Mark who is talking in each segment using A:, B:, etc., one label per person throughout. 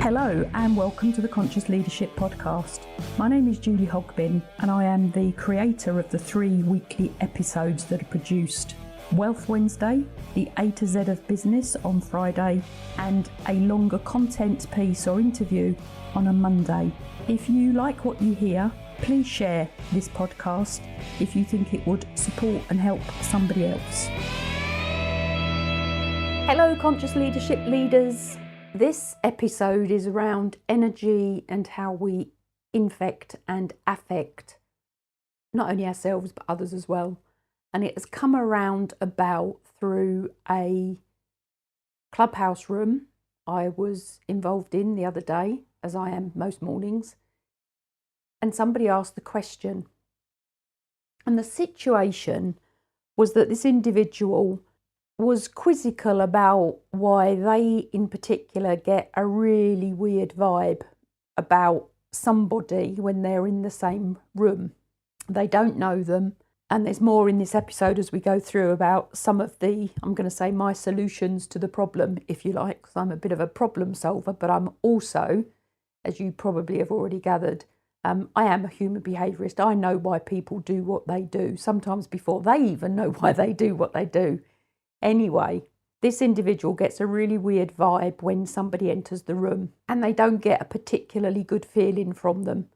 A: Hello and welcome to the Conscious Leadership Podcast. My name is Julie Hogbin and I am the creator of the 3 weekly episodes that are produced: Wealth Wednesday, the A to Z of Business on Friday, and a longer content piece or interview on a Monday. If you like what you hear, please share this podcast if you think it would support and help somebody else. Hello, Conscious Leadership leaders. This episode is around energy and how we infect and affect not only ourselves but others as well. And it has come around about through a clubhouse room I was involved in the other day, as I am most mornings. And somebody asked the question. And the situation was that this individual was quizzical about why they in particular get a really weird vibe about somebody when they're in the same room. They don't know them. And there's more in this episode as we go through about some of the, I'm going to say, my solutions to the problem, if you like, because I'm a bit of a problem solver, but I'm also, as you probably have already gathered, I am a human behaviourist. I know why people do what they do, sometimes before they even know why they do what they do. Anyway, this individual gets a really weird vibe when somebody enters the room and they don't get a particularly good feeling from them.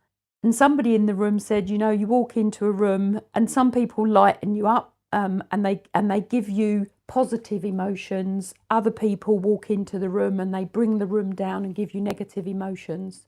A: And somebody in the room said, you know, you walk into a room and some people lighten you up and they give you positive emotions. Other people walk into the room and they bring the room down and give you negative emotions.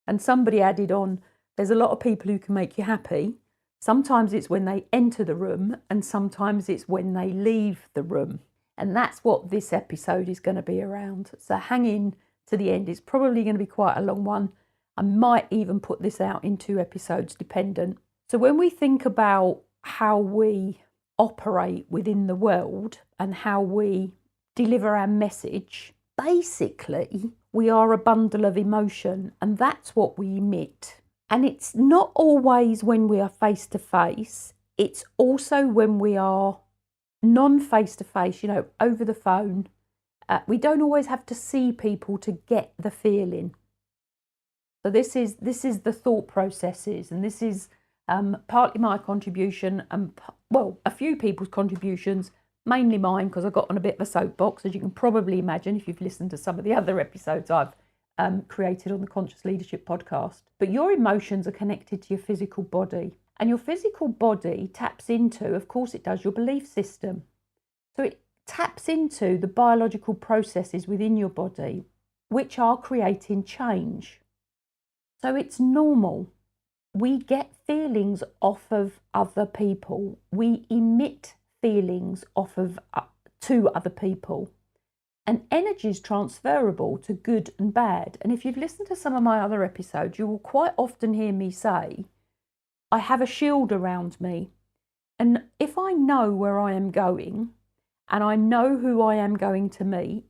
A: And somebody added on, there's a lot of people who can make you happy. Sometimes it's when they enter the room and sometimes it's when they leave the room. And that's what this episode is going to be around. So hang in to the end. It's probably going to be quite a long one. I might even put this out in 2 episodes dependent. So when we think about how we operate within the world and how we deliver our message, basically we are a bundle of emotion and that's what we emit. And it's not always when we are face to face. It's also when we are non-face to face, over the phone. We don't always have to see people to get the feeling. So this is the thought processes, and this is partly my contribution and, a few people's contributions, mainly mine because I got on a bit of a soapbox, as you can probably imagine if you've listened to some of the other episodes I've created on the Conscious Leadership Podcast. But your emotions are connected to your physical body. And your physical body taps into, of course it does, your belief system. So it taps into the biological processes within your body, which are creating change. So it's normal. We get feelings off of other people. We emit feelings off of to other people. And energy is transferable to good and bad. And if you've listened to some of my other episodes, you will quite often hear me say, I have a shield around me. And if I know where I am going, and I know who I am going to meet,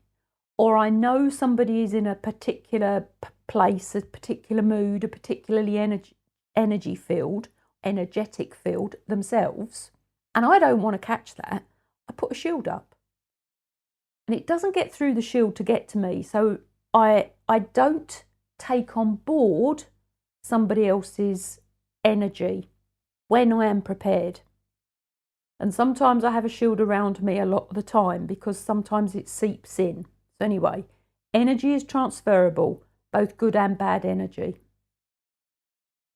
A: or I know somebody is in a particular place, a particular mood, a particularly energetic field themselves, and I don't want to catch that, I put a shield up. And it doesn't get through the shield to get to me. So I don't take on board somebody else's energy when I am prepared. And sometimes I have a shield around me a lot of the time because sometimes it seeps in. So anyway, energy is transferable, both good and bad energy.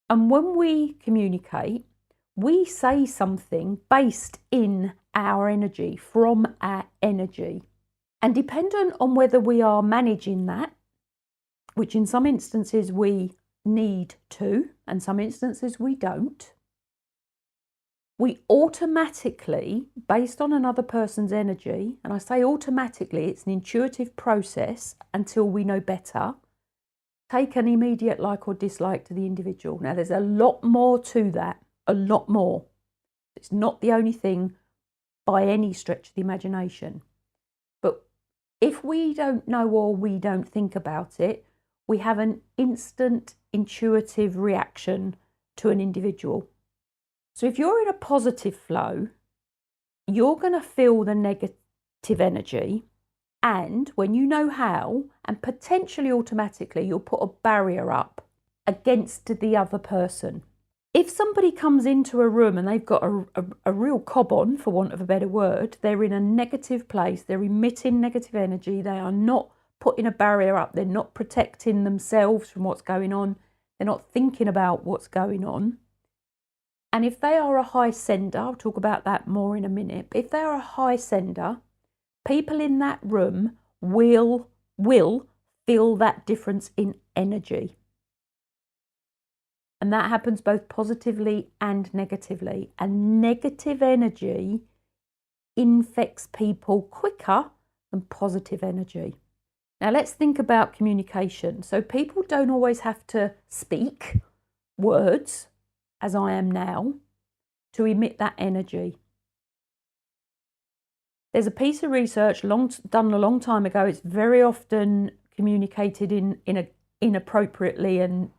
A: And when we communicate, we say something based in our energy, from our energy. And dependent on whether we are managing that, which in some instances we need to, and some instances we don't, we automatically, based on another person's energy, and I say automatically, it's an intuitive process until we know better, take an immediate like or dislike to the individual. Now, there's a lot more to that, a lot more. It's not the only thing by any stretch of the imagination. But if we don't know or we don't think about it, we have an instant intuitive reaction to an individual. So if you're in a positive flow, you're going to feel the negative energy And when you know how, and potentially automatically, you'll put a barrier up against the other person. If somebody comes into a room and they've got a real cob on, for want of a better word, they're in a negative place, they're emitting negative energy, they are not putting a barrier up, they're not protecting themselves from what's going on, they're not thinking about what's going on. And if they are a high sender, I'll talk about that more in a minute, but if they're a high sender, people in that room will feel that difference in energy. And that happens both positively and negatively. And negative energy infects people quicker than positive energy. Now let's think about communication. So people don't always have to speak words, as I am now, to emit that energy. There's a piece of research done a long time ago. It's very often communicated inappropriately, and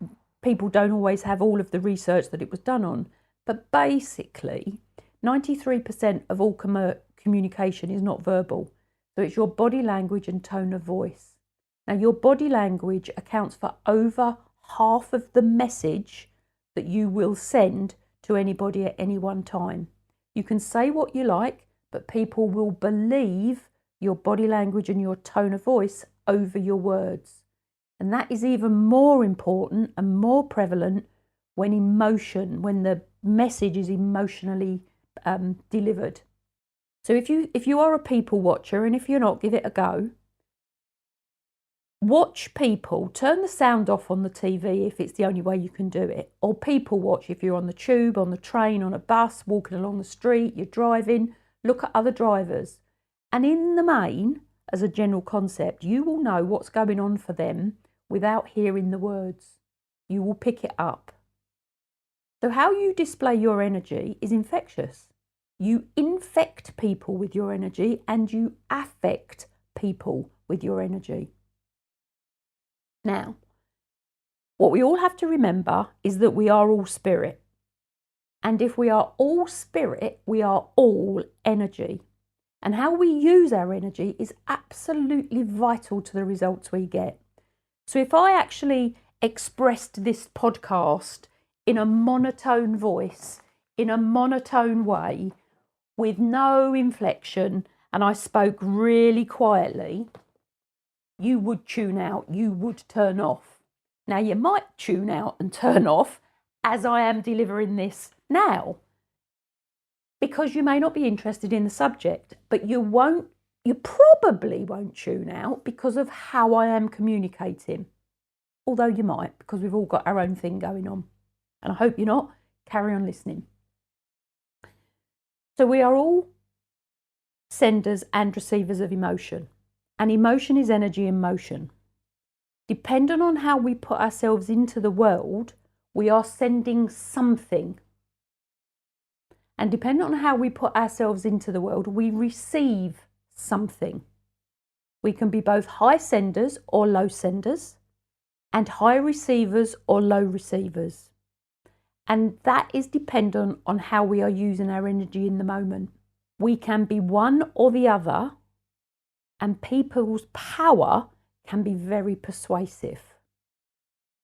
A: people don't always have all of the research that it was done on. But basically, 93% of all communication is not verbal. So it's your body language and tone of voice. Now, your body language accounts for over half of the message that you will send to anybody at any one time. You can say what you like, but people will believe your body language and your tone of voice over your words. And that is even more important and more prevalent when the message is emotionally delivered. So if you are a people watcher, and if you're not, give it a go. Watch people, turn the sound off on the TV if it's the only way you can do it. Or people watch if you're on the tube, on the train, on a bus, walking along the street, you're driving. Look at other drivers. And in the main, as a general concept, you will know what's going on for them without hearing the words. You will pick it up. So how you display your energy is infectious. You infect people with your energy and you affect people with your energy. Now, what we all have to remember is that we are all spirit. And if we are all spirit, we are all energy. And how we use our energy is absolutely vital to the results we get. So if I actually expressed this podcast in a monotone voice, in a monotone way, with no inflection, and I spoke really quietly, you would tune out, you would turn off. Now, you might tune out and turn off as I am delivering this now, because you may not be interested in the subject, but you probably won't tune out because of how I am communicating. Although you might, because we've all got our own thing going on. And I hope you're not. Carry on listening. So we are all senders and receivers of emotion. And emotion is energy in motion. Depending on how we put ourselves into the world, we are sending something. And depending on how we put ourselves into the world, we receive something. We can be both high senders or low senders, and high receivers or low receivers. And that is dependent on how we are using our energy in the moment. We can be one or the other, and people's power can be very persuasive.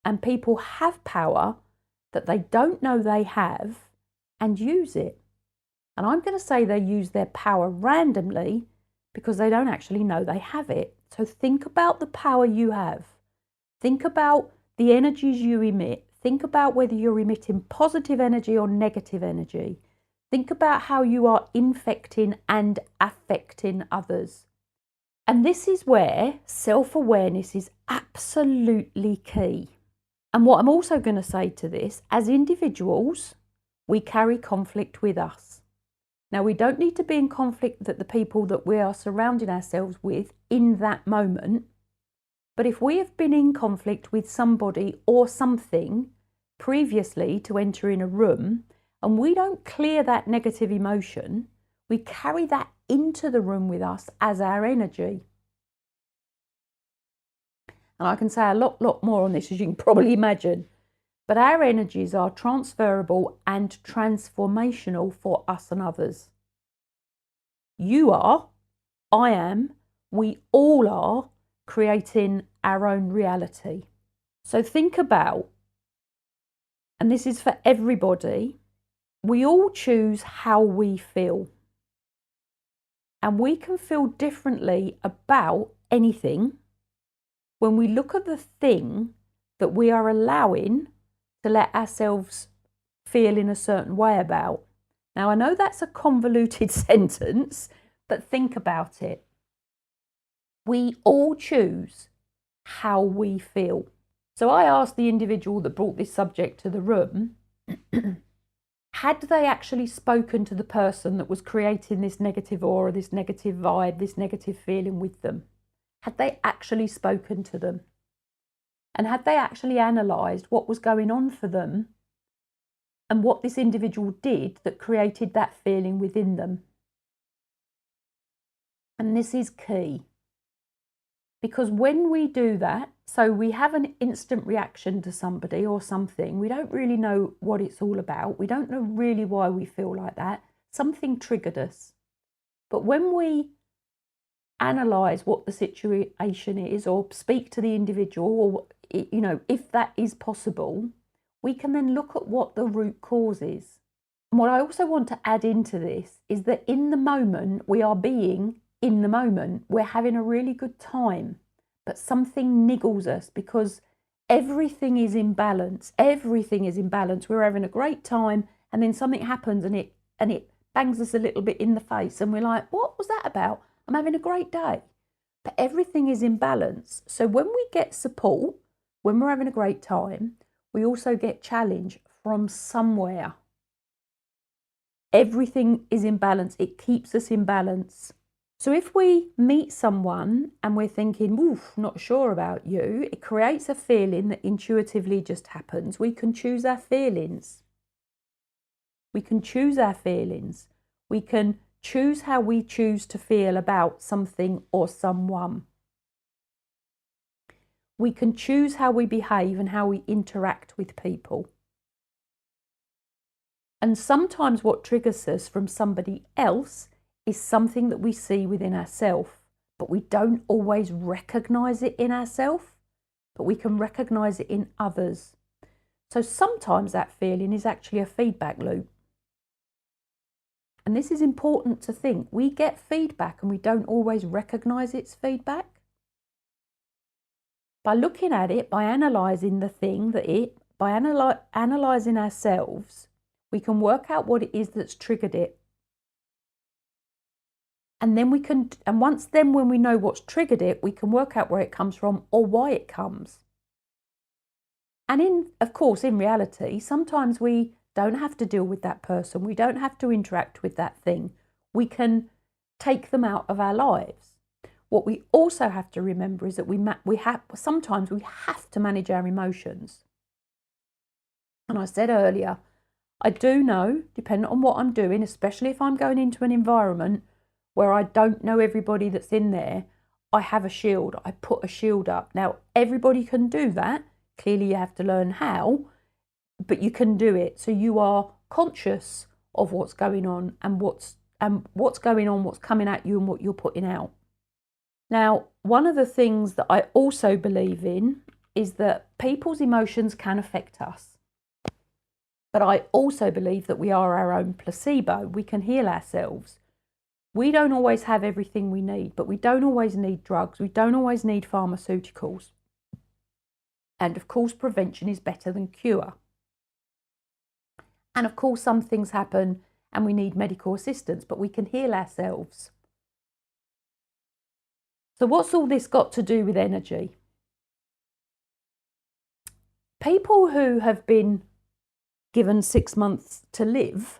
A: And people have power that they don't know they have and use it. And I'm going to say they use their power randomly because they don't actually know they have it. So think about the power you have. Think about the energies you emit. Think about whether you're emitting positive energy or negative energy. Think about how you are infecting and affecting others. And this is where self-awareness is absolutely key. And what I'm also going to say to this, as individuals, we carry conflict with us. Now, we don't need to be in conflict with the people that we are surrounding ourselves with in that moment. But if we have been in conflict with somebody or something previously to enter in a room, and we don't clear that negative emotion, we carry that into the room with us as our energy. And I can say a lot more on this, as you can probably imagine. But our energies are transferable and transformational for us and others. You are, I am, we all are creating our own reality. So think about, and this is for everybody, we all choose how we feel. And we can feel differently about anything when we look at the thing that we are allowing to let ourselves feel in a certain way about. Now, I know that's a convoluted sentence, but think about it. We all choose how we feel. So I asked the individual that brought this subject to the room, had they actually spoken to the person that was creating this negative aura, this negative vibe, this negative feeling with them? Had they actually spoken to them? And had they actually analysed what was going on for them and what this individual did that created that feeling within them? And this is key. Because when we do that, so we have an instant reaction to somebody or something, we don't really know what it's all about. We don't know really why we feel like that. Something triggered us. But when we analyse what the situation is or speak to the individual, or, you know, if that is possible, we can then look at what the root cause is. And what I also want to add into this is that in the moment, we are being in the moment, we're having a really good time, but something niggles us because everything is in balance. Everything is in balance. We're having a great time, and then something happens and it bangs us a little bit in the face, and we're like, what was that about? I'm having a great day. But everything is in balance. So when we get support, when we're having a great time, we also get challenge from somewhere. Everything is in balance. It keeps us in balance. So if we meet someone and we're thinking, oof, not sure about you, it creates a feeling that intuitively just happens. We can choose our feelings. We can choose our feelings. We can choose how we choose to feel about something or someone. We can choose how we behave and how we interact with people. And sometimes what triggers us from somebody else is something that we see within ourselves, but we don't always recognise it in ourselves, but we can recognise it in others. So sometimes that feeling is actually a feedback loop. And this is important to think. We get feedback and we don't always recognise it's feedback. By looking at it, by analysing the thing by analysing ourselves, we can work out what it is that's triggered it. And then when we know what's triggered it, we can work out where it comes from or why it comes. And of course, in reality, sometimes we don't have to deal with that person. We don't have to interact with that thing. We can take them out of our lives. What we also have to remember is that sometimes we have to manage our emotions. And I said earlier, I do know, depending on what I'm doing, especially if I'm going into an environment where I don't know everybody that's in there, I have a shield. I put a shield up. Now, everybody can do that. Clearly, you have to learn how, but you can do it. So you are conscious of what's going on and what's going on, what's coming at you and what you're putting out. Now, one of the things that I also believe in is that people's emotions can affect us. But I also believe that we are our own placebo. We can heal ourselves. We don't always have everything we need, but we don't always need drugs. We don't always need pharmaceuticals. And of course, prevention is better than cure. And of course, some things happen and we need medical assistance, but we can heal ourselves. So what's all this got to do with energy? People who have been given 6 months to live,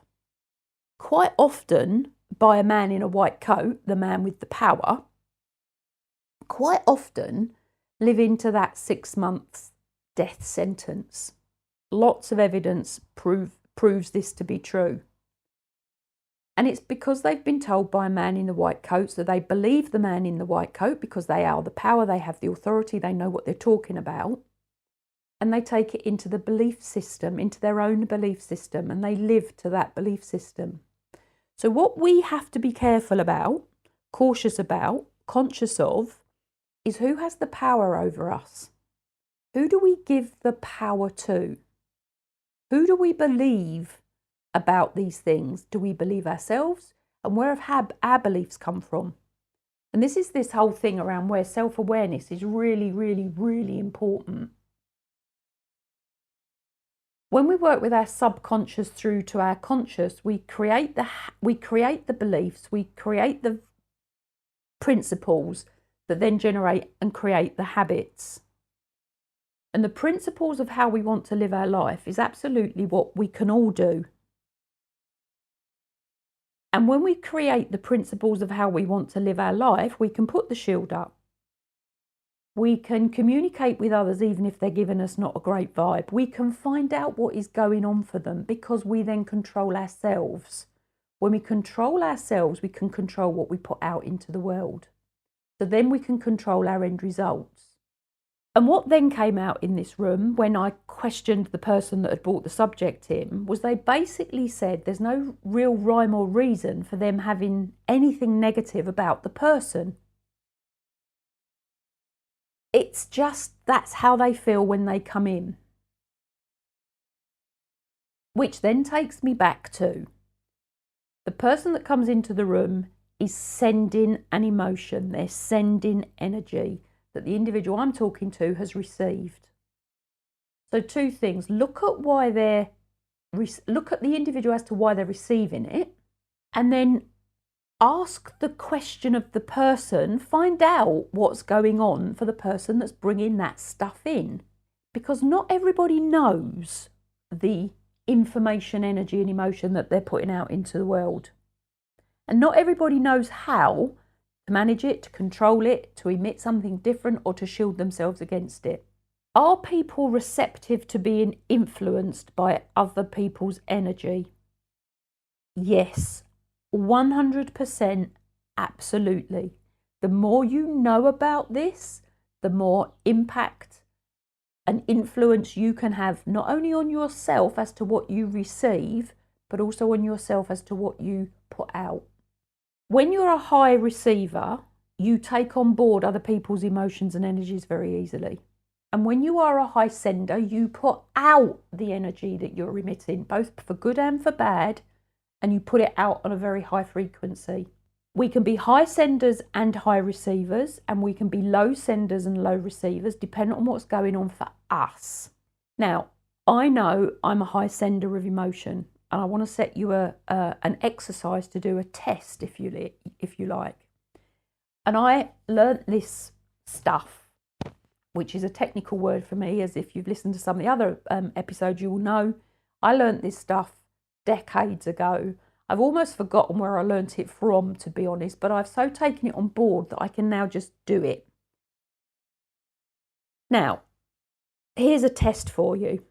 A: quite often by a man in a white coat, the man with the power, quite often live into that 6 months death sentence. Lots of evidence proves this to be true. And it's because they've been told by a man in the white coat, so they believe the man in the white coat because they are the power, they have the authority, they know what they're talking about. And they take it into the belief system, into their own belief system, and they live to that belief system. So what we have to be careful about, cautious about, conscious of is who has the power over us. Who do we give the power to? Who do we believe about these things? Do we believe ourselves? And where have our beliefs come from? And this is this whole thing around where self-awareness is really, really, really important. When we work with our subconscious through to our conscious, we create the beliefs, we create the principles that then generate and create the habits. And the principles of how we want to live our life is absolutely what we can all do. And when we create the principles of how we want to live our life, we can put the shield up. We can communicate with others even if they're giving us not a great vibe. We can find out what is going on for them because we then control ourselves. When we control ourselves, we can control what we put out into the world. So then we can control our end results. And what then came out in this room when I questioned the person that had brought the subject in was they basically said there's no real rhyme or reason for them having anything negative about the person. It's just that's how they feel when they come in. Which then takes me back to the person that comes into the room is sending an emotion. They're sending energy that the individual I'm talking to has received. So two things. Look at the individual as to why they're receiving it, and then ask the question of the person, find out what's going on for the person that's bringing that stuff in. Because not everybody knows the information, energy and emotion that they're putting out into the world. And not everybody knows how to manage it, to control it, to emit something different or to shield themselves against it. Are people receptive to being influenced by other people's energy? Yes, 100%, absolutely. The more you know about this, the more impact and influence you can have, not only on yourself as to what you receive, but also on yourself as to what you put out. When you're a high receiver, you take on board other people's emotions and energies very easily. And when you are a high sender, you put out the energy that you're emitting, both for good and for bad, and you put it out on a very high frequency. We can be high senders and high receivers, and we can be low senders and low receivers, depending on what's going on for us. Now, I know I'm a high sender of emotion, and I want to set you an exercise to do, a test, if you like. And I learnt this stuff, which is a technical word for me, as if you've listened to some of the other episodes, you will know. I learnt this stuff decades ago. I've almost forgotten where I learnt it from, to be honest, but I've so taken it on board that I can now just do it. Now, here's a test for you.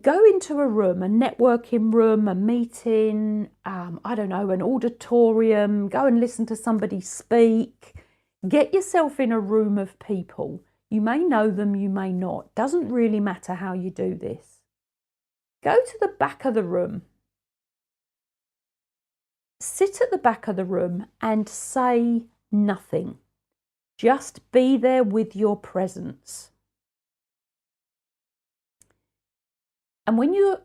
A: Go into a room, a networking room, a meeting, I don't know, an auditorium, go and listen to somebody speak. Get yourself in a room of people. You may know them, you may not. Doesn't really matter how you do this. Go to the back of the room. Sit at the back of the room and say nothing. Just be there with your presence. And when you're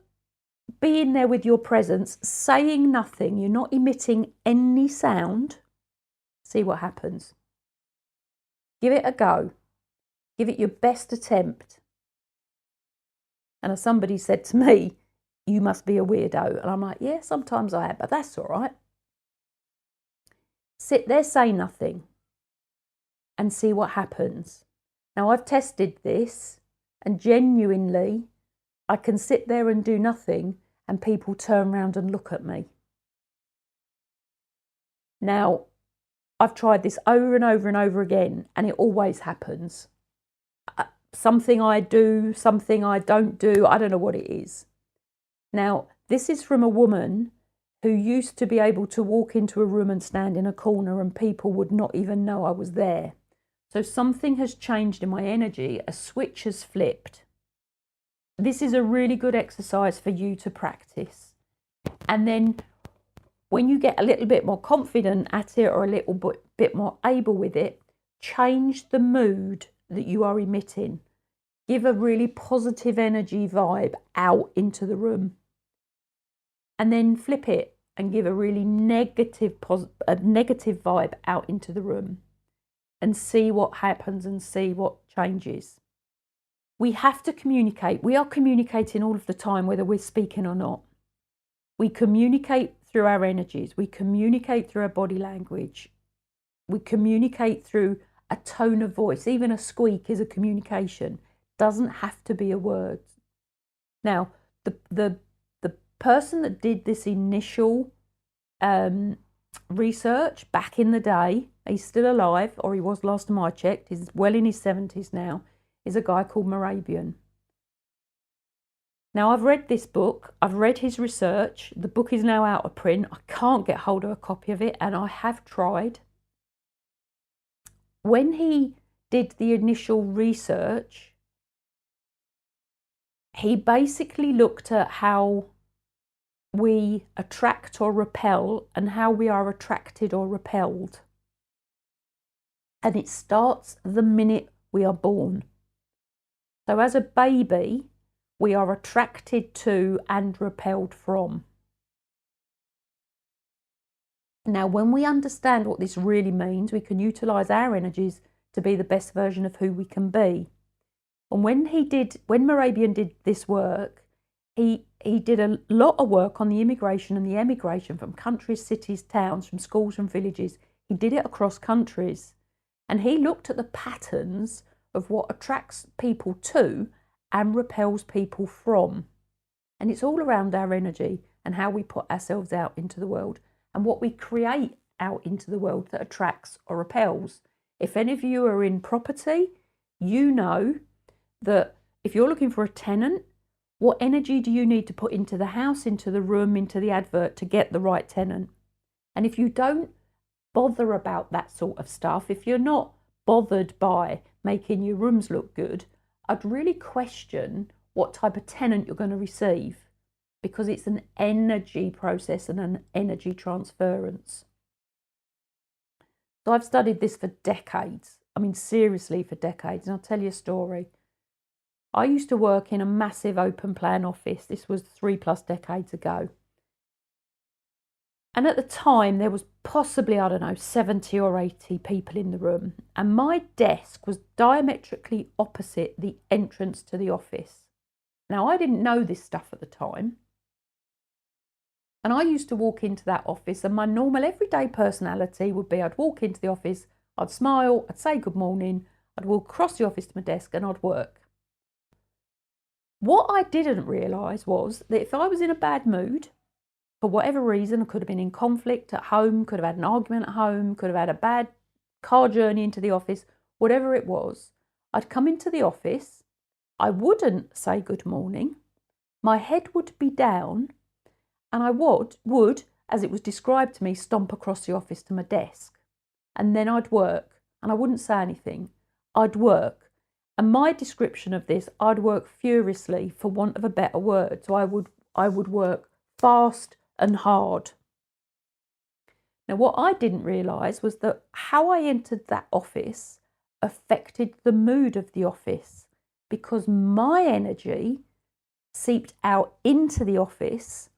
A: being there with your presence, saying nothing, you're not emitting any sound, see what happens. Give it a go. Give it your best attempt. And as somebody said to me, you must be a weirdo. And I'm like, yeah, sometimes I am, but that's all right. Sit there, say nothing, and see what happens. Now, I've tested this, and genuinely, I can sit there and do nothing, and people turn around and look at me. Now, I've tried this over and over and over again, and it always happens. Something I do, something I don't do, I don't know what it is. Now, this is from a woman who used to be able to walk into a room and stand in a corner and people would not even know I was there. So something has changed in my energy, a switch has flipped. This is a really good exercise for you to practice. And then When you get a little bit more confident at it or a little bit more able with it, change the mood that you are emitting. Give a really positive energy vibe out into the room. And then flip it and give a really negative vibe out into the room. And see what happens and see what changes. We have to communicate. We are communicating all of the time, whether we're speaking or not. We communicate through our energies. We communicate through our body language. We communicate through a tone of voice. Even a squeak is a communication. Doesn't have to be a word. Now, the person that did this initial research back in the day, he's still alive, or he was last time I checked, he's well in his 70s now, is a guy called Morabian. Now, I've read this book, I've read his research, the book is now out of print, I can't get hold of a copy of it, and I have tried. When he did the initial research, he basically looked at how we attract or repel and how we are attracted or repelled. And it starts the minute we are born. So as a baby, we are attracted to and repelled from. Now, when we understand what this really means, we can utilise our energies to be the best version of who we can be. And when Morabian did this work, he did a lot of work on the immigration and the emigration from countries, cities, towns, from schools and villages. He did it across countries. And he looked at the patterns of what attracts people to and repels people from. And it's all around our energy and how we put ourselves out into the world and what we create out into the world that attracts or repels. If any of you are in property, you know that if you're looking for a tenant, what energy do you need to put into the house, into the room, into the advert to get the right tenant? And if you don't bother about that sort of stuff, if you're not bothered by making your rooms look good, I'd really question what type of tenant you're going to receive, because it's an energy process and an energy transference. So I've studied this for decades. I mean, seriously, for decades. And I'll tell you a story. I used to work in a massive open plan office. This was 3+ decades ago. And at the time, there was possibly, 70 or 80 people in the room. And my desk was diametrically opposite the entrance to the office. Now, I didn't know this stuff at the time. And I used to walk into that office, and my normal everyday personality would be I'd walk into the office, I'd smile, I'd say good morning, I'd walk across the office to my desk and I'd work. What I didn't realise was that if I was in a bad mood, for whatever reason, I could have been in conflict at home, could have had an argument at home, could have had a bad car journey into the office, whatever it was, I'd come into the office, I wouldn't say good morning, my head would be down, and I would, as it was described to me, stomp across the office to my desk. And then I'd work, and I wouldn't say anything. I'd work. And my description of this, I'd work furiously, for want of a better word. So I would work fast and hard. Now, what I didn't realise was that how I entered that office affected the mood of the office, because my energy seeped out into the office.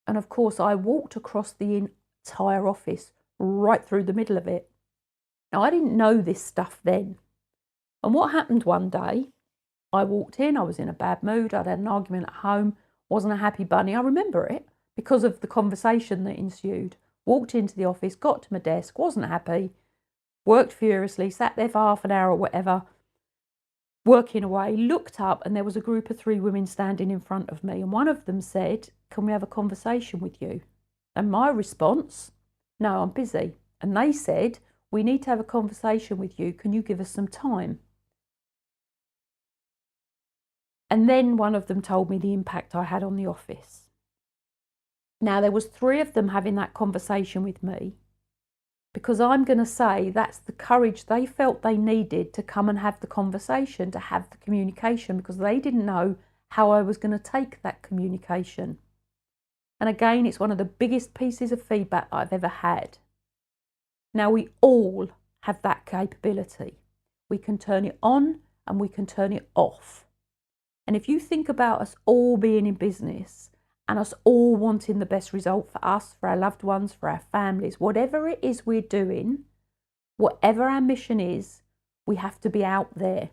A: And of course, I walked across the entire office, right through the middle of it. Now, I didn't know this stuff then. And what happened one day, I walked in, I was in a bad mood, I'd had an argument at home, wasn't a happy bunny. I remember it because of the conversation that ensued. Walked into the office, got to my desk, wasn't happy, worked furiously, sat there for half an hour or whatever, working away, looked up, and there was a group of 3 women standing in front of me. And one of them said, "Can we have a conversation with you?" And my response, "No, I'm busy." And they said, "We need to have a conversation with you. Can you give us some time?" And then one of them told me the impact I had on the office. Now, there was 3 of them having that conversation with me, because I'm going to say that's the courage they felt they needed to come and have the conversation, to have the communication, because they didn't know how I was going to take that communication. And again, it's one of the biggest pieces of feedback that I've ever had. Now, we all have that capability. We can turn it on and we can turn it off. And if you think about us all being in business and us all wanting the best result for us, for our loved ones, for our families, whatever it is we're doing, whatever our mission is, we have to be out there.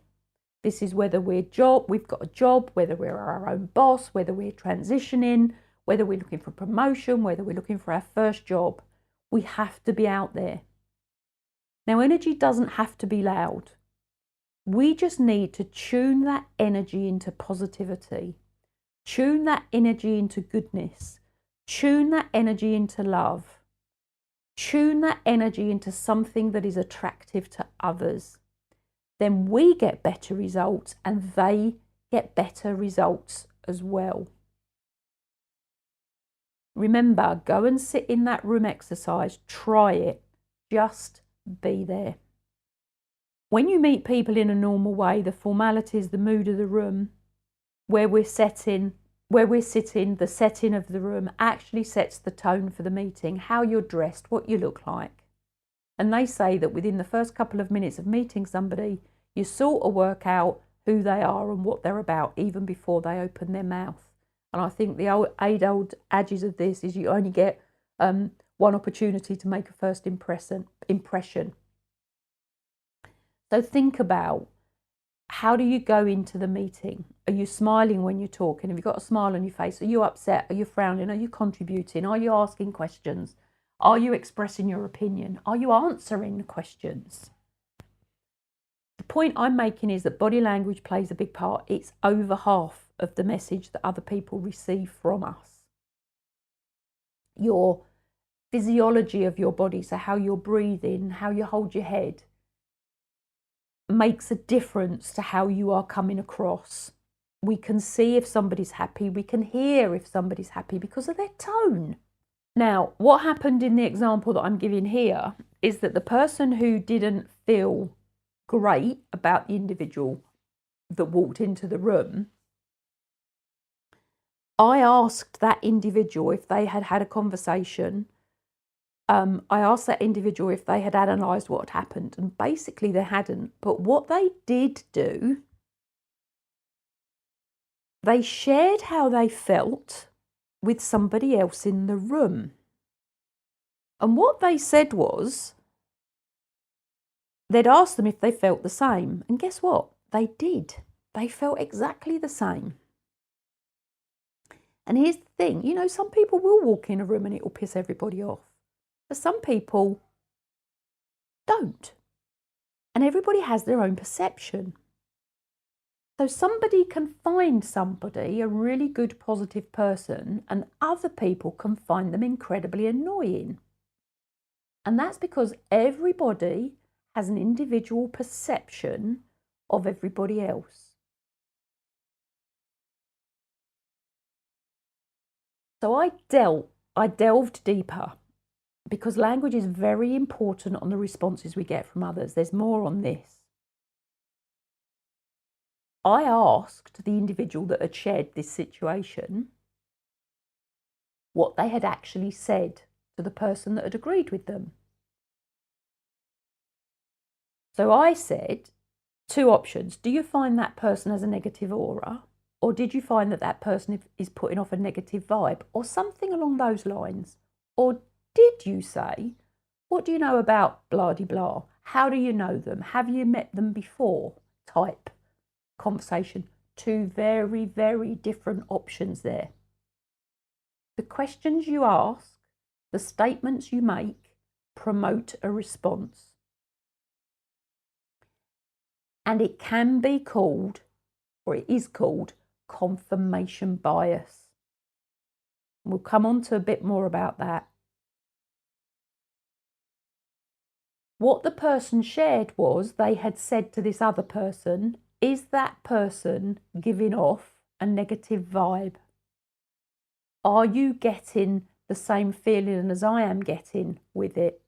A: This is whether we've got a job, whether we're our own boss, whether we're transitioning, whether we're looking for promotion, whether we're looking for our first job. We have to be out there. Now, energy doesn't have to be loud. We just need to tune that energy into positivity, tune that energy into goodness, tune that energy into love, tune that energy into something that is attractive to others. Then we get better results and they get better results as well. Remember, go and sit in that room exercise, try it, just be there. When you meet people in a normal way, the formalities, the mood of the room, where we're sitting, the setting of the room actually sets the tone for the meeting, how you're dressed, what you look like. And they say that within the first couple of minutes of meeting somebody, you sort of work out who they are and what they're about, even before they open their mouth. And I think the old adage of this is you only get one opportunity to make a first impression. So think about, how do you go into the meeting? Are you smiling when you're talking? Have you got a smile on your face? Are you upset? Are you frowning? Are you contributing? Are you asking questions? Are you expressing your opinion? Are you answering the questions? The point I'm making is that body language plays a big part. It's over half of the message that other people receive from us. Your physiology of your body, so how you're breathing, how you hold your head, makes a difference to how you are coming across. We can see if somebody's happy, we can hear if somebody's happy because of their tone. Now, what happened in the example that I'm giving here is that the person who didn't feel great about the individual that walked into the room, I asked that individual if they had had a conversation. I asked that individual if they had analysed what had happened, and basically they hadn't. But what they did do, they shared how they felt with somebody else in the room. And what they said was, they'd asked them if they felt the same. And guess what? They did. They felt exactly the same. And here's the thing, you know, some people will walk in a room and it will piss everybody off. But some people don't. And everybody has their own perception. So somebody can find somebody a really good, positive person, and other people can find them incredibly annoying. And that's because everybody has an individual perception of everybody else. So I delved deeper, because language is very important on the responses we get from others. There's more on this. I asked the individual that had shared this situation what they had actually said to the person that had agreed with them. So I said, two options. Do you find that person has a negative aura? Or did you find that that person is putting off a negative vibe? Or something along those lines? Or did you say, what do you know about blah-de-blah? How do you know them? Have you met them before? Type conversation. Two very, very different options there. The questions you ask, the statements you make, promote a response. And it can be called, or it is called, confirmation bias. We'll come on to a bit more about that. What the person shared was they had said to this other person, is that person giving off a negative vibe? Are you getting the same feeling as I am getting with it?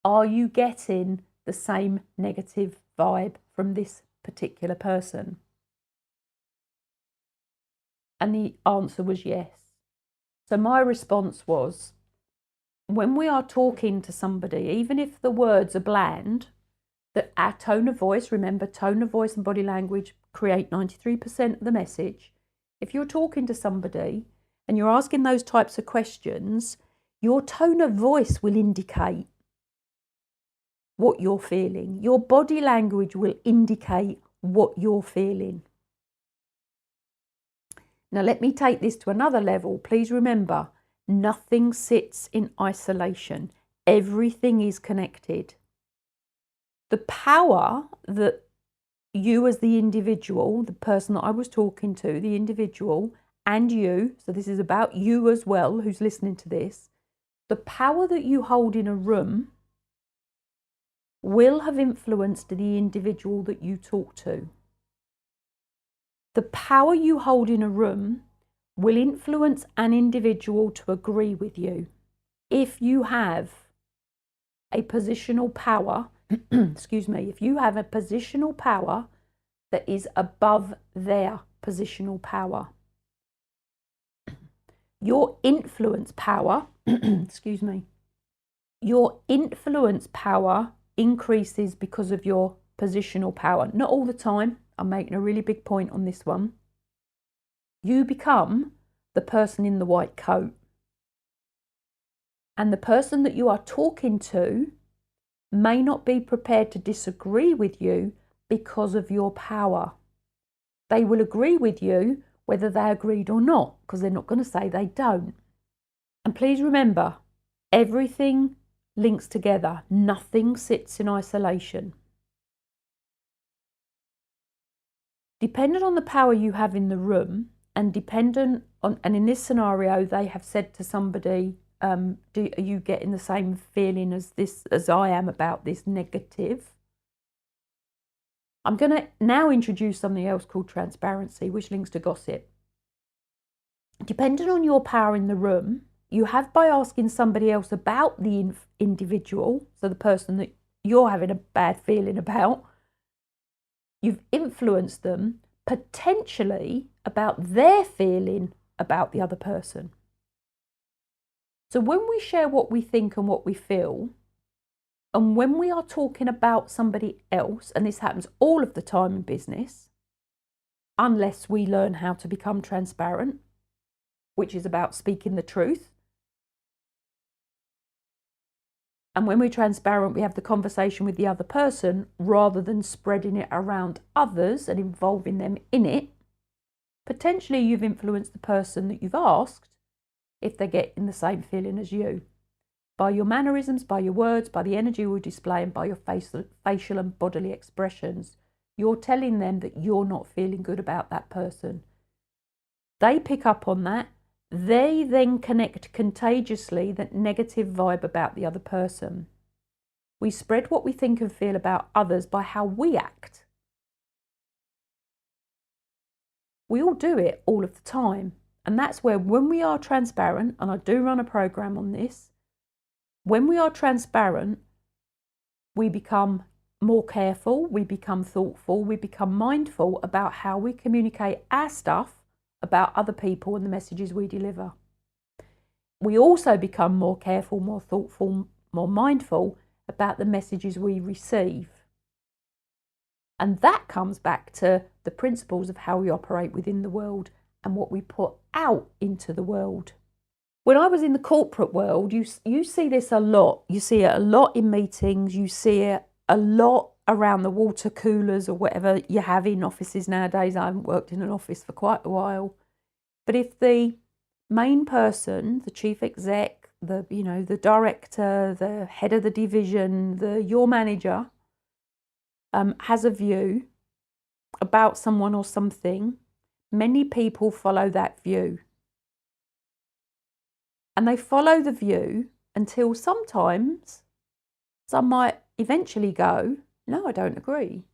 A: Are you getting the same negative vibe from this particular person? And the answer was yes. So my response was, when we are talking to somebody, even if the words are bland, that our tone of voice, remember, tone of voice and body language create 93% of the message. If you're talking to somebody and you're asking those types of questions, your tone of voice will indicate what you're feeling. Your body language will indicate what you're feeling. Now, let me take this to another level. Please remember, nothing sits in isolation. Everything is connected. The power that you as the individual, the person that I was talking to, the individual, and you, so this is about you as well, who's listening to this, the power that you hold in a room will have influenced the individual that you talk to. The power you hold in a room will influence an individual to agree with you. If you have a positional power, excuse me, if you have a positional power that is above their positional power, your influence power, excuse me, your influence power increases because of your positional power. Not all the time. I'm making a really big point on this one. You become the person in the white coat. And the person that you are talking to may not be prepared to disagree with you because of your power. They will agree with you whether they agreed or not, because they're not going to say they don't. And please remember, everything links together. Nothing sits in isolation. Dependent on the power you have in the room, and dependent on, and in this scenario, they have said to somebody, are you getting the same feeling as I am about this negative? I'm going to now introduce something else called transparency, which links to gossip. Depending on your power in the room, you have, by asking somebody else about the individual, so the person that you're having a bad feeling about, you've influenced them potentially about their feeling about the other person. So when we share what we think and what we feel, and when we are talking about somebody else, and this happens all of the time in business, unless we learn how to become transparent, which is about speaking the truth. And when we're transparent, we have the conversation with the other person rather than spreading it around others and involving them in it. Potentially you've influenced the person that you've asked if they're getting the same feeling as you. By your mannerisms, by your words, by the energy you display, and by your facial and bodily expressions, you're telling them that you're not feeling good about that person. They pick up on that. They then connect contagiously that negative vibe about the other person. We spread what we think and feel about others by how we act. We all do it all of the time. And that's where, when we are transparent, and I do run a program on this, when we are transparent, we become more careful, we become thoughtful, we become mindful about how we communicate our stuff about other people and the messages we deliver. We also become more careful, more thoughtful, more mindful about the messages we receive. And that comes back to the principles of how we operate within the world and what we put out into the world. When I was in the corporate world, you see this a lot. You see it a lot in meetings. You see it a lot around the water coolers or whatever you have in offices nowadays. I haven't worked in an office for quite a while. But if the main person, the chief exec, the director, the head of the division, your manager, has a view about someone or something, many people follow that view. And they follow the view until sometimes some might eventually go, no, I don't agree.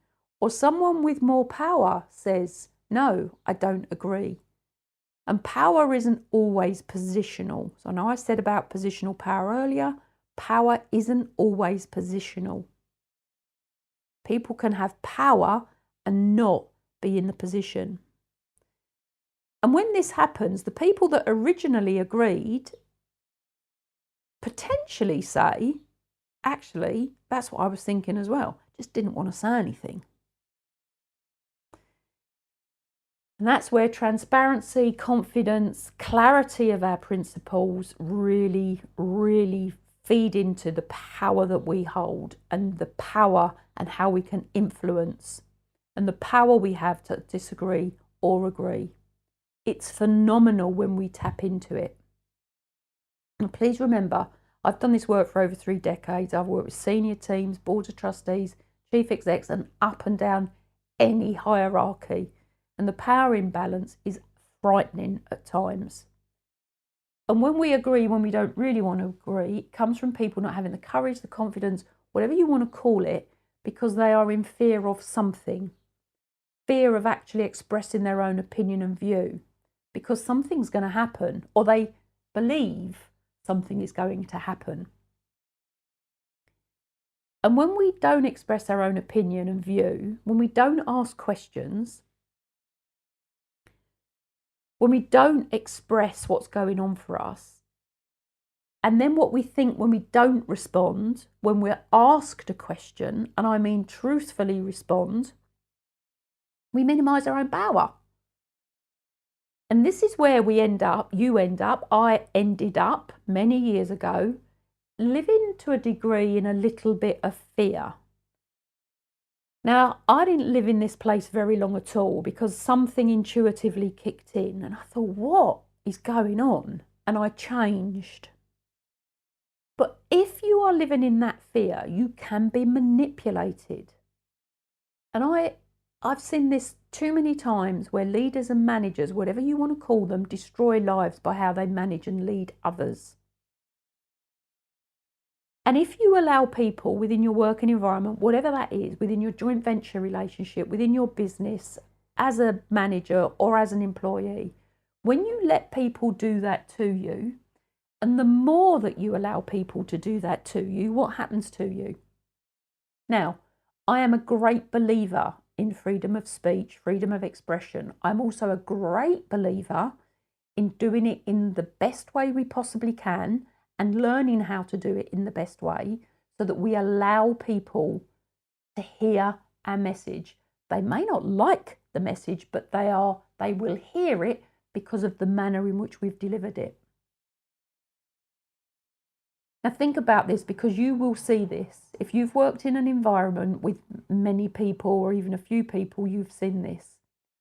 A: Or someone with more power says, no, I don't agree. And power isn't always positional. So I know I said about positional power earlier. Power isn't always positional. People can have power and not be in the position. And when this happens, the people that originally agreed potentially say, actually, that's what I was thinking as well. Just didn't want to say anything. And that's where transparency, confidence, clarity of our principles really, really feed into the power that we hold, and the power and how we can influence, and the power we have to disagree or agree. It's phenomenal when we tap into it. And please remember, I've done this work for over 3 decades. I've worked with senior teams, boards of trustees, chief execs, and up and down any hierarchy. And the power imbalance is frightening at times. And when we agree, when we don't really want to agree, it comes from people not having the courage, the confidence, whatever you want to call it, because they are in fear of something. Fear of actually expressing their own opinion and view, because something's going to happen, or they believe something is going to happen. And when we don't express our own opinion and view, when we don't ask questions, when we don't express what's going on for us, and then what we think when we don't respond, when we're asked a question, and I mean truthfully respond, we minimise our own power. And this is where we end up, you end up, I ended up many years ago, living to a degree in a little bit of fear. Now, I didn't live in this place very long at all, because something intuitively kicked in and I thought, what is going on? And I changed. But if you are living in that fear, you can be manipulated. And I've seen this too many times, where leaders and managers, whatever you want to call them, destroy lives by how they manage and lead others. And if you allow people within your working environment, whatever that is, within your joint venture relationship, within your business, as a manager or as an employee, when you let people do that to you, and the more that you allow people to do that to you, what happens to you? Now, I am a great believer in freedom of speech, freedom of expression. I'm also a great believer in doing it in the best way we possibly can, and learning how to do it in the best way, so that we allow people to hear our message. They may not like the message, but they will hear it because of the manner in which we've delivered it. Now think about this, because you will see this. If you've worked in an environment with many people, or even a few people, you've seen this.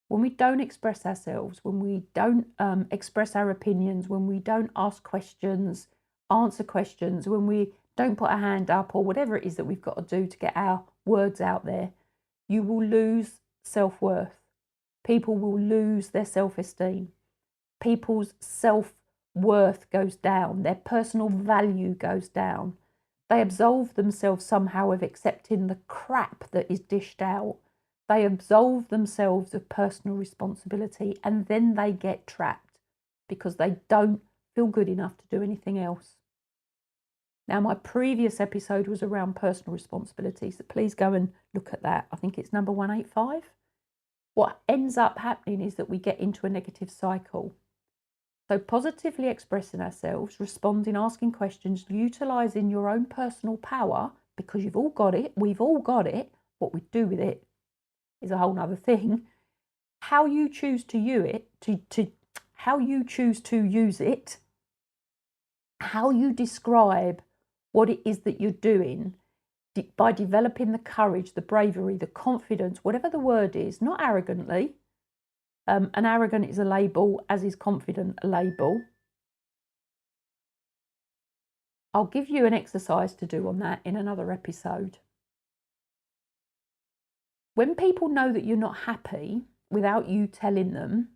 A: When we don't express ourselves, when we don't express our opinions, when we don't ask questions, answer questions, when we don't put a hand up, or whatever it is that we've got to do to get our words out there, you will lose self-worth. People will lose their self-esteem. People's self-worth goes down. Their personal value goes down. They absolve themselves somehow of accepting the crap that is dished out. They absolve themselves of personal responsibility, and then they get trapped because they don't feel good enough to do anything else. Now, my previous episode was around personal responsibility, so please go and look at that. I think it's number 185. What ends up happening is that we get into a negative cycle. So positively expressing ourselves, responding, asking questions, utilising your own personal power, because you've all got it, we've all got it. What we do with it is a whole other thing. How you choose to use it, how you choose to use it, how you describe what it is that you're doing, by developing the courage, the bravery, the confidence, whatever the word is, not arrogantly. And arrogant is a label, as is confident a label. I'll give you an exercise to do on that in another episode. When people know that you're not happy without you telling them,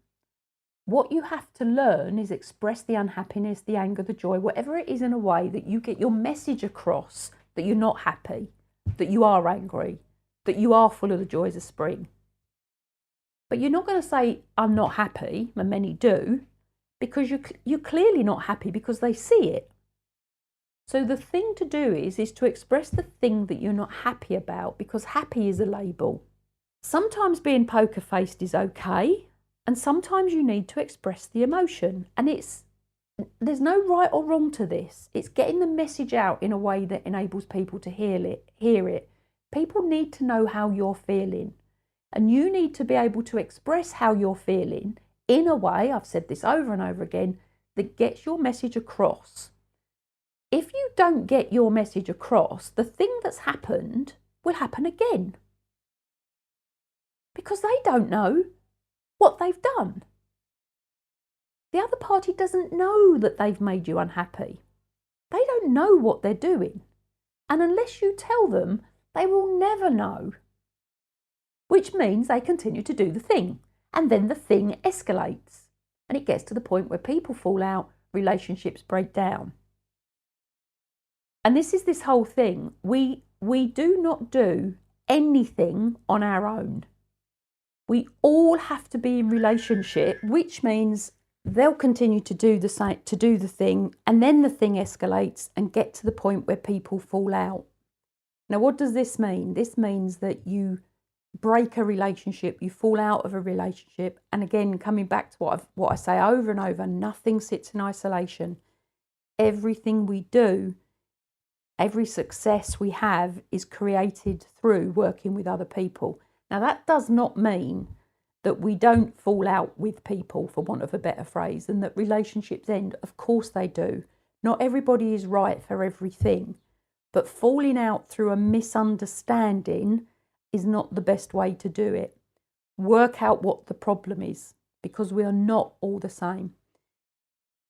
A: what you have to learn is express the unhappiness, the anger, the joy, whatever it is, in a way that you get your message across that you're not happy, that you are angry, that you are full of the joys of spring. But you're not going to say, I'm not happy, and many do, because you're clearly not happy because they see it. So the thing to do is to express the thing that you're not happy about, because happy is a label. Sometimes being poker-faced is okay. And sometimes you need to express the emotion. And there's no right or wrong to this. It's getting the message out in a way that enables people to hear it. People need to know how you're feeling. And you need to be able to express how you're feeling in a way, I've said this over and over again, that gets your message across. If you don't get your message across, the thing that's happened will happen again. Because they don't know what they've done. The other party doesn't know that they've made you unhappy. They don't know what they're doing. And unless you tell them, they will never know. Which means they continue to do the thing. And then the thing escalates. And it gets to the point where people fall out, relationships break down. And this is this whole thing. We do not do anything on our own. We all have to be in relationship, which means they'll continue to do the thing, and then the thing escalates and get to the point where people fall out. Now, what does this mean? This means that you break a relationship, you fall out of a relationship, and again, coming back to what I say over and over, nothing sits in isolation. Everything we do, every success we have is created through working with other people. Now, that does not mean that we don't fall out with people, for want of a better phrase, and that relationships end. Of course they do. Not everybody is right for everything, but falling out through a misunderstanding is not the best way to do it. Work out what the problem is, because we are not all the same.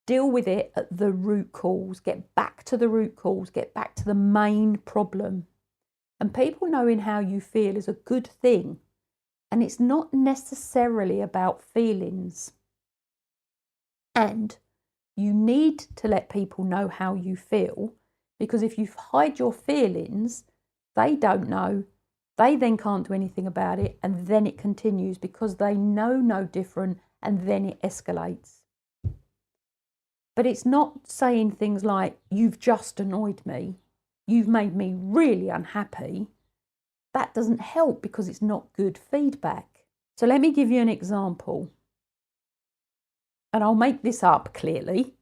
A: Deal with it at the root cause. Get back to the root cause. Get back to the main problem. And people knowing how you feel is a good thing. And it's not necessarily about feelings. And you need to let people know how you feel, because if you hide your feelings, they don't know. They then can't do anything about it, and then it continues because they know no different, and then it escalates. But it's not saying things like, you've just annoyed me, you've made me really unhappy. That doesn't help because it's not good feedback. So let me give you an example. And I'll make this up clearly.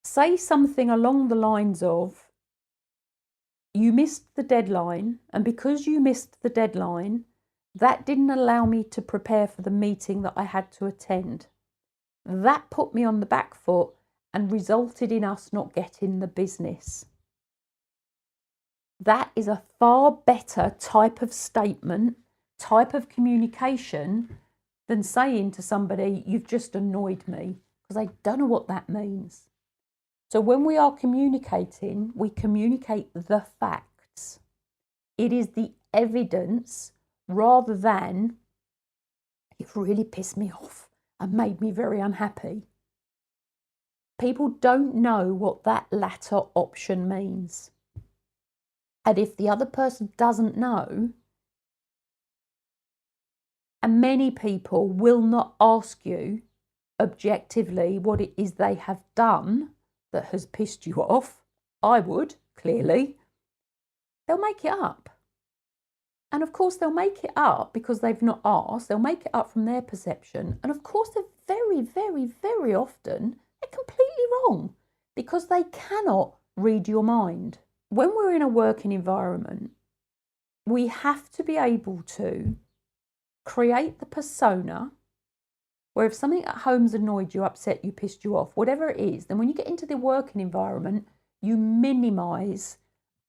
A: Say something along the lines of, you missed the deadline, and because you missed the deadline, that didn't allow me to prepare for the meeting that I had to attend. That put me on the back foot and resulted in us not getting the business. That is a far better type of statement, type of communication, than saying to somebody, you've just annoyed me, because I don't know what that means. So when we are communicating, we communicate the facts. It is the evidence rather than, it really pissed me off and made me very unhappy. People don't know what that latter option means. And if the other person doesn't know, and many people will not ask you objectively what it is they have done that has pissed you off, I would, clearly, they'll make it up. And of course they'll make it up because they've not asked, they'll make it up from their perception. And of course they're very, very, very often, they're completely wrong because they cannot read your mind. When we're in a working environment, we have to be able to create the persona where if something at home's annoyed you, upset you, pissed you off, whatever it is, then when you get into the working environment, you minimise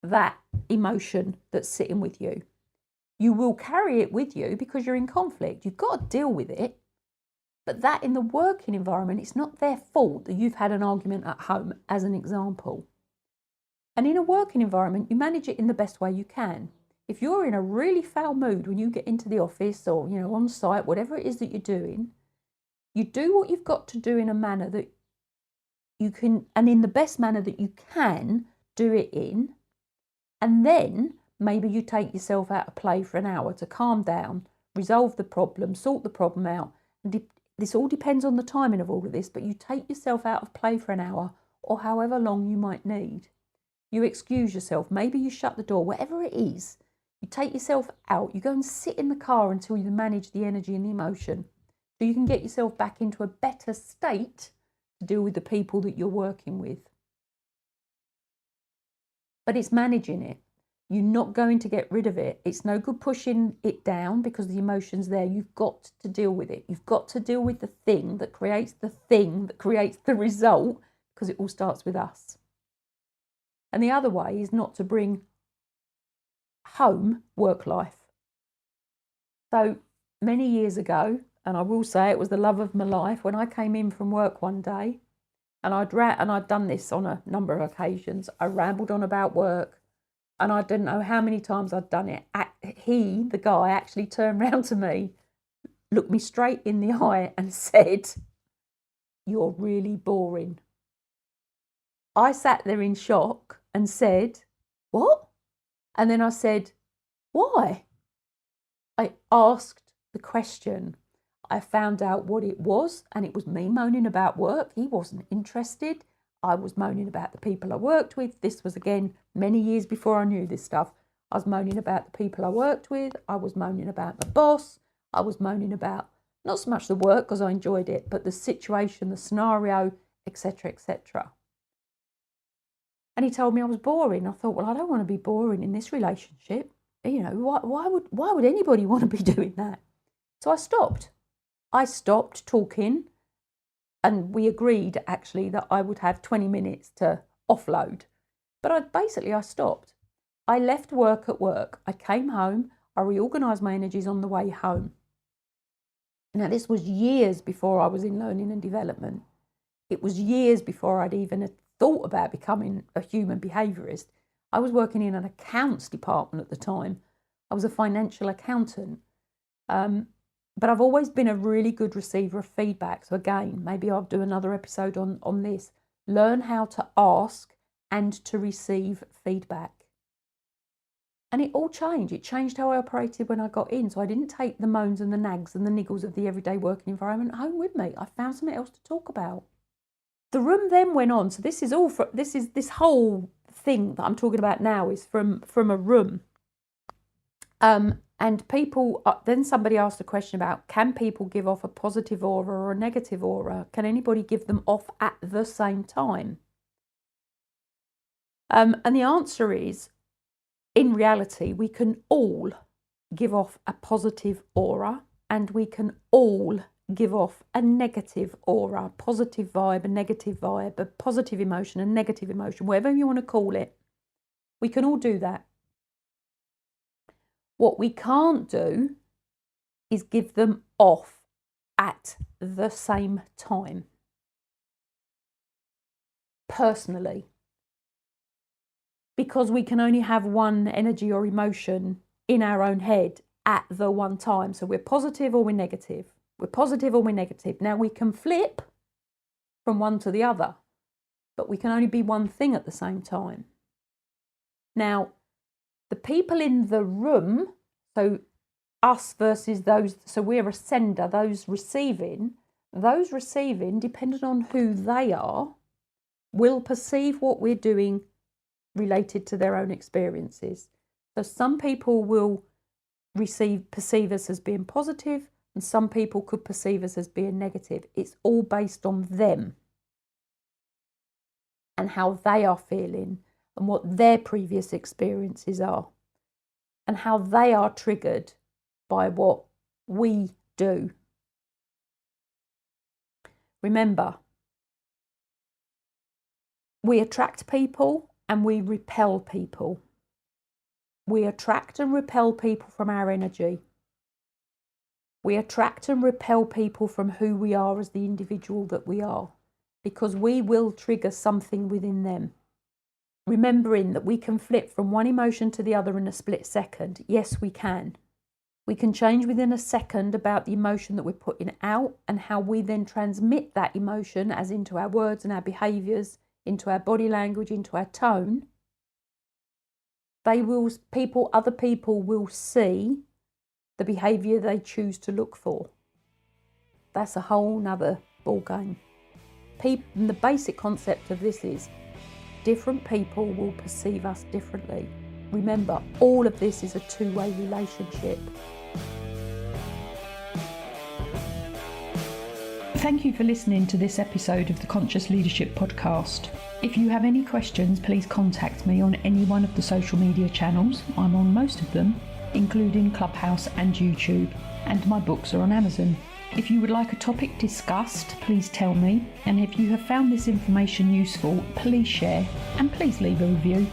A: that emotion that's sitting with you. You will carry it with you because you're in conflict. You've got to deal with it. But that in the working environment, it's not their fault that you've had an argument at home, as an example. And in a working environment, you manage it in the best way you can. If you're in a really foul mood when you get into the office or, on site, whatever it is that you're doing, you do what you've got to do in a manner that you can, and in the best manner that you can do it in. And then maybe you take yourself out of play for an hour to calm down, resolve the problem, sort the problem out. And this all depends on the timing of all of this, but you take yourself out of play for an hour or however long you might need. You excuse yourself, maybe you shut the door, whatever it is. You take yourself out, you go and sit in the car until you manage the energy and the emotion. so you can get yourself back into a better state to deal with the people that you're working with. But it's managing it. You're not going to get rid of it. It's no good pushing it down because the emotion's there. You've got to deal with it. You've got to deal with the thing that creates the result, because it all starts with us. And the other way is not to bring home work life. So many years ago, and I will say it was the love of my life, when I came in from work one day, and I'd done this on a number of occasions, I rambled on about work, and I didn't know how many times I'd done it. The guy, actually turned round to me, looked me straight in the eye and said, "You're really boring." I sat there in shock and said, "What?" And then I said, "Why?" I asked the question. I found out what it was, and it was me moaning about work. He wasn't interested. I was moaning about the people I worked with. This was, again, many years before I knew this stuff. I was moaning about the people I worked with. I was moaning about my boss. I was moaning about not so much the work, because I enjoyed it, but the situation, the scenario, etc., etc. And he told me I was boring. I thought, well, I don't want to be boring in this relationship. You know, why would anybody want to be doing that? So I stopped. I stopped talking, and we agreed actually that I would have 20 minutes to offload. But I stopped. I left work at work. I came home. I reorganised my energies on the way home. Now, this was years before I was in learning and development. It was years before I'd even thought about becoming a human behaviourist. I was working in an accounts department at the time. I was a financial accountant. But I've always been a really good receiver of feedback. So again, maybe I'll do another episode on this. Learn how to ask and to receive feedback. And it all changed. It changed how I operated when I got in. So I didn't take the moans and the nags and the niggles of the everyday working environment home with me. I found something else to talk about. The room then went on. So this whole thing that I'm talking about now is from a room. And people, then somebody asked a question about, can people give off a positive aura or a negative aura? Can anybody give them off at the same time? And the answer is, in reality, we can all give off a positive aura, and we can all give off a negative aura, positive vibe, a negative vibe, a positive emotion, a negative emotion, whatever you want to call it. We can all do that. What we can't do is give them off at the same time. Personally. Because we can only have one energy or emotion in our own head at the one time. So we're positive or we're negative. We're positive or we're negative. Now we can flip from one to the other, but we can only be one thing at the same time. Now, the people in the room, so us versus those, so we're a sender, those receiving, depending on who they are, will perceive what we're doing related to their own experiences. So some people will perceive us as being positive, and some people could perceive us as being negative. It's all based on them and how they are feeling and what their previous experiences are and how they are triggered by what we do. Remember, we attract people and we repel people. We attract and repel people from our energy. We attract and repel people from who we are as the individual that we are, because we will trigger something within them. Remembering that we can flip from one emotion to the other in a split second. Yes, we can. We can change within a second about the emotion that we're putting out and how we then transmit that emotion as into our words and our behaviours, into our body language, into our tone. Other people will see the behaviour they choose to look for. That's a whole nother ball game. The basic concept of this is different people will perceive us differently. Remember, all of this is a two-way relationship. Thank you for listening to this episode of the Conscious Leadership Podcast. If you have any questions, please contact me on any one of the social media channels. I'm on most of them, including Clubhouse and YouTube, and my books are on Amazon. If you would like a topic discussed, please tell me, and if you have found this information useful, please share and please leave a review.